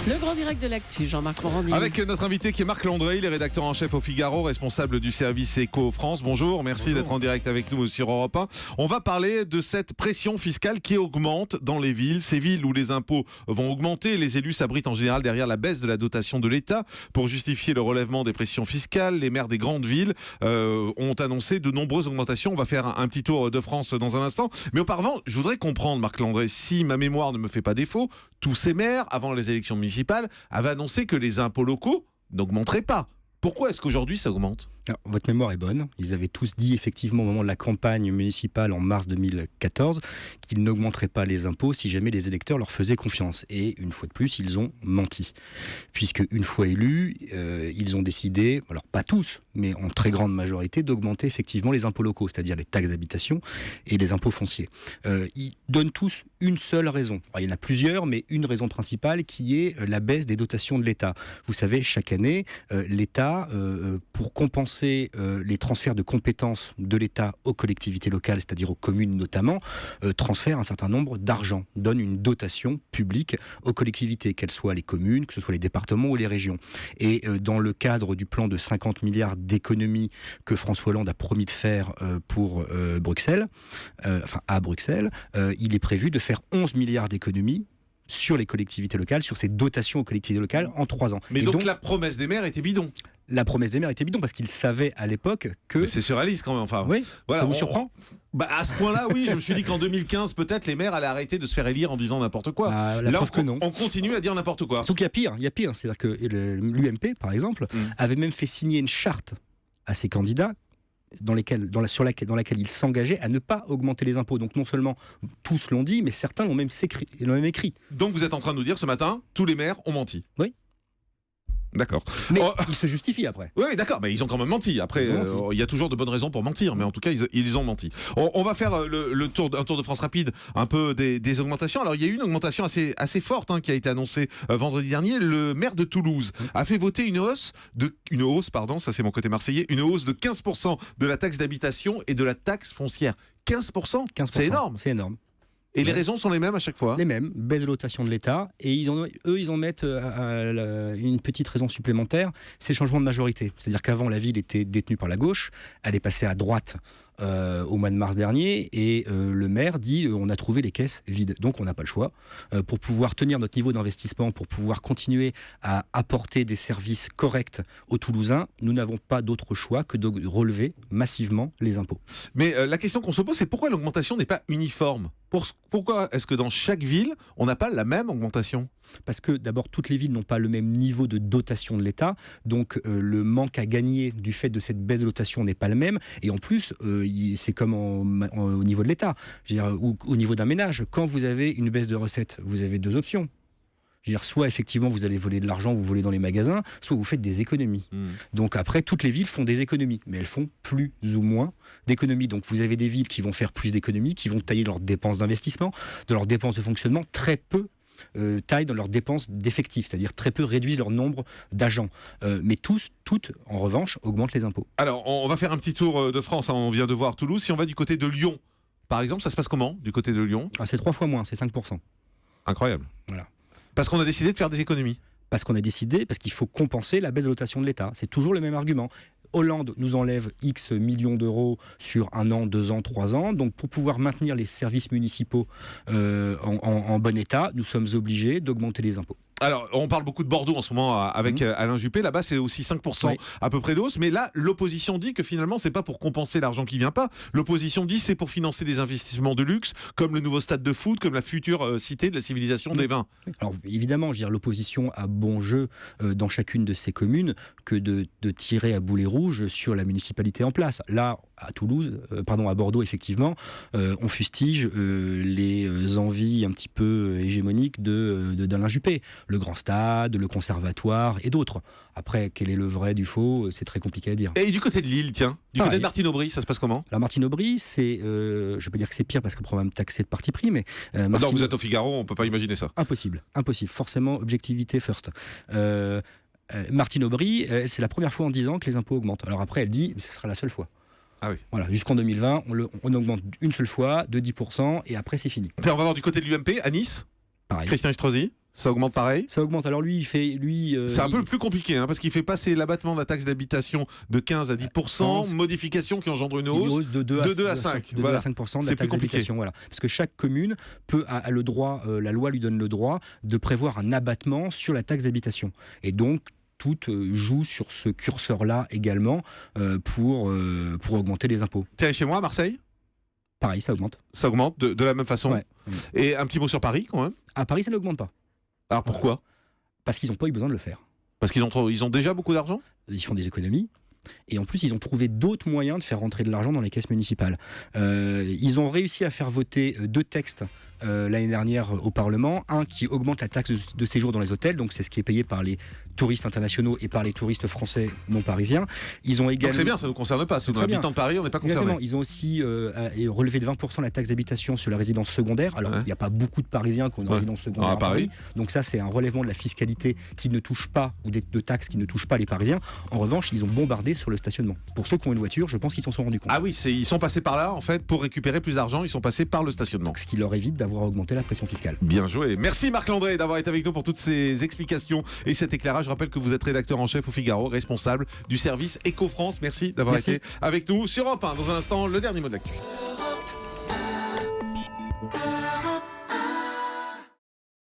Le grand direct de l'actu, Jean-Marc Morandi. Avec notre invité qui est Marc Landré, il est rédacteur en chef au Figaro, responsable du service Éco France. Bonjour, merci d'être en direct avec nous sur Europe 1. On va parler de cette pression fiscale qui augmente dans les villes. Ces villes où les impôts vont augmenter, les élus s'abritent en général derrière la baisse de la dotation de l'État pour justifier le relèvement des pressions fiscales. Les maires des grandes villes ont annoncé de nombreuses augmentations. On va faire un petit tour de France dans un instant. Mais auparavant, je voudrais comprendre, Marc Landré, si ma mémoire ne me fait pas défaut, tous ces maires, avant les élections municipales, avaient annoncé que les impôts locaux n'augmenteraient pas. Pourquoi est-ce qu'aujourd'hui ça augmente ? Alors, votre mémoire est bonne. Ils avaient tous dit effectivement au moment de la campagne municipale en mars 2014 qu'ils n'augmenteraient pas les impôts si jamais les électeurs leur faisaient confiance. Et une fois de plus, ils ont menti. Puisque une fois élus, ils ont décidé, alors pas tous, mais en très grande majorité, d'augmenter effectivement les impôts locaux, c'est-à-dire les taxes d'habitation et les impôts fonciers. Ils donnent tous une seule raison. Alors, il y en a plusieurs, mais une raison principale qui est la baisse des dotations de l'État. Vous savez, chaque année, l'État, pour compenser les transferts de compétences de l'État aux collectivités locales, c'est-à-dire aux communes notamment, transfère un certain nombre d'argent, donne une dotation publique aux collectivités, qu'elles soient les communes, que ce soit les départements ou les régions. Et dans le cadre du plan de 50 milliards d'économies que François Hollande a promis de faire pour Bruxelles, à Bruxelles, il est prévu de faire 11 milliards d'économies sur les collectivités locales, sur ces dotations aux collectivités locales en 3 ans. Mais donc la promesse des maires était bidon. La promesse des maires était bidon parce qu'ils savaient à l'époque que... Mais c'est surréaliste quand même. Enfin, oui, voilà, ça vous surprend ? À ce point-là, oui, je me suis dit qu'en 2015, peut-être les maires allaient arrêter de se faire élire en disant n'importe quoi. Là, on continue à dire n'importe quoi. Sauf qu'il y a pire. C'est-à-dire que l'UMP, par exemple, avait même fait signer une charte à ses candidats dans laquelle ils s'engageaient à ne pas augmenter les impôts. Donc non seulement tous l'ont dit, mais certains l'ont même écrit. Donc vous êtes en train de nous dire ce matin, tous les maires ont menti. Oui. D'accord. Mais ils se justifient après. Oui, d'accord, mais ils ont quand même menti. Après, il y a toujours de bonnes raisons pour mentir, mais en tout cas, ils ont menti. On va faire un tour de France rapide, un peu des augmentations. Alors, il y a eu une augmentation assez forte qui a été annoncée vendredi dernier. Le maire de Toulouse a fait voter une hausse de 15% de la taxe d'habitation et de la taxe foncière. 15%. C'est énorme. C'est énorme. Et les raisons sont les mêmes à chaque fois ? Les mêmes, baisse de dotation de l'État. Et ils en mettent une petite raison supplémentaire, c'est le changement de majorité. C'est-à-dire qu'avant, la ville était détenue par la gauche, elle est passée à droite au mois de mars dernier, et le maire dit on a trouvé les caisses vides. Donc on n'a pas le choix. Pour pouvoir tenir notre niveau d'investissement, pour pouvoir continuer à apporter des services corrects aux Toulousains, nous n'avons pas d'autre choix que de relever massivement les impôts. Mais la question qu'on se pose, c'est pourquoi l'augmentation n'est pas uniforme ? Pourquoi est-ce que dans chaque ville, on n'a pas la même augmentation ? Parce que d'abord, toutes les villes n'ont pas le même niveau de dotation de l'État, donc le manque à gagner du fait de cette baisse de dotation n'est pas le même, et en plus, c'est comme au niveau de l'État, ou au niveau d'un ménage. Quand vous avez une baisse de recettes, vous avez 2 options. Soit effectivement vous allez voler de l'argent, vous volez dans les magasins, soit vous faites des économies. Donc après, toutes les villes font des économies, mais elles font plus ou moins d'économies. Donc vous avez des villes qui vont faire plus d'économies, qui vont tailler leurs dépenses d'investissement, de leurs dépenses de fonctionnement, très peu taillent dans leurs dépenses d'effectifs, c'est-à-dire très peu réduisent leur nombre d'agents. Mais toutes, en revanche, augmentent les impôts. Alors, on va faire un petit tour de France. On vient de voir Toulouse. Si on va du côté de Lyon, par exemple, ça se passe comment du côté de Lyon ? C'est 3 fois moins, c'est 5%. Incroyable. Voilà. Parce qu'on a décidé de faire des économies. Parce qu'il faut compenser la baisse de dotation de l'État. C'est toujours le même argument. Hollande nous enlève X millions d'euros sur 1 an, 2 ans, 3 ans. Donc pour pouvoir maintenir les services municipaux en bon état, nous sommes obligés d'augmenter les impôts. Alors, on parle beaucoup de Bordeaux en ce moment avec Alain Juppé. Là-bas, c'est aussi 5% à peu près de hausse. Mais là, l'opposition dit que finalement, c'est pas pour compenser l'argent qui vient pas. L'opposition dit c'est pour financer des investissements de luxe, comme le nouveau stade de foot, comme la future cité de la civilisation des vins. Alors, évidemment, l'opposition a bon jeu dans chacune de ces communes que de tirer à boulet rouge sur la municipalité en place. Là, à Bordeaux, effectivement, on fustige les envies un petit peu hégémoniques d'Alain Juppé. Le grand stade, le conservatoire et d'autres. Après, quel est le vrai du faux, c'est très compliqué à dire. Et du côté de Lille, tiens, côté de Martine Aubry, ça se passe comment ? La Martine Aubry, c'est, je ne vais pas dire que c'est pire parce qu'on pourrait me taxer de parti pris, mais... Non, vous êtes au Figaro, on ne peut pas imaginer ça. Impossible. Forcément, objectivité first. Martine Aubry, c'est la première fois en 10 ans que les impôts augmentent. Alors après, elle dit, ce sera la seule fois. Ah oui. Voilà, jusqu'en 2020, on augmente une seule fois de 10% et après c'est fini. On va voir du côté de l'UMP, à Nice. Pareil. Christian Estrosi. Ça augmente pareil. Ça augmente. Alors lui, C'est un peu plus compliqué, hein, parce qu'il fait passer l'abattement de la taxe d'habitation de 15 à 10%, modification qui engendre une hausse de 2 à 5%. Voilà. À 5% de C'est la plus taxe compliqué. d'habitation. Voilà. Parce que chaque commune a le droit, la loi lui donne le droit de prévoir un abattement sur la taxe d'habitation. Et donc, tout joue sur ce curseur-là également pour augmenter les impôts. Tiens, chez moi, à Marseille, Pareil, ça augmente. ça augmente de la même façon. Ouais. Et un petit mot sur Paris, quand même. À Paris, ça n'augmente pas. Alors pourquoi ? Parce qu'ils n'ont pas eu besoin de le faire. Parce qu'ils ont déjà beaucoup d'argent ? Ils font des économies. Et en plus, ils ont trouvé d'autres moyens de faire rentrer de l'argent dans les caisses municipales. Ils ont réussi à faire voter 2 textes l'année dernière au Parlement. Un qui augmente la taxe de séjour dans les hôtels, donc c'est ce qui est payé par les touristes internationaux et par les touristes français non parisiens. Ils ont également... Donc c'est bien, ça ne nous concerne pas. Si on est très bien. habitant de Paris, on n'est pas concerné. Exactement. Ils ont aussi relevé de 20% la taxe d'habitation sur la résidence secondaire. Alors, il n'y a pas beaucoup de Parisiens qui ont une résidence secondaire à à Paris. Paris. Donc ça, c'est un relèvement de la fiscalité qui ne touche pas, ou de taxes qui ne touchent pas les Parisiens. En revanche, ils ont bombardé sur le stationnement. Pour ceux qui ont une voiture, je pense qu'ils s'en sont rendus compte. Ah oui, ils sont passés par là, en fait, pour récupérer plus d'argent, ils sont passés par le stationnement. Ce qui leur évite d'avoir augmenté la pression fiscale. Bien joué. Merci Marc Landré d'avoir été avec nous pour toutes ces explications et cet éclairage. Je rappelle que vous êtes rédacteur en chef au Figaro, responsable du service Éco-France. Merci d'avoir été avec nous sur Europe 1. Dans un instant, le dernier mot de l'actu.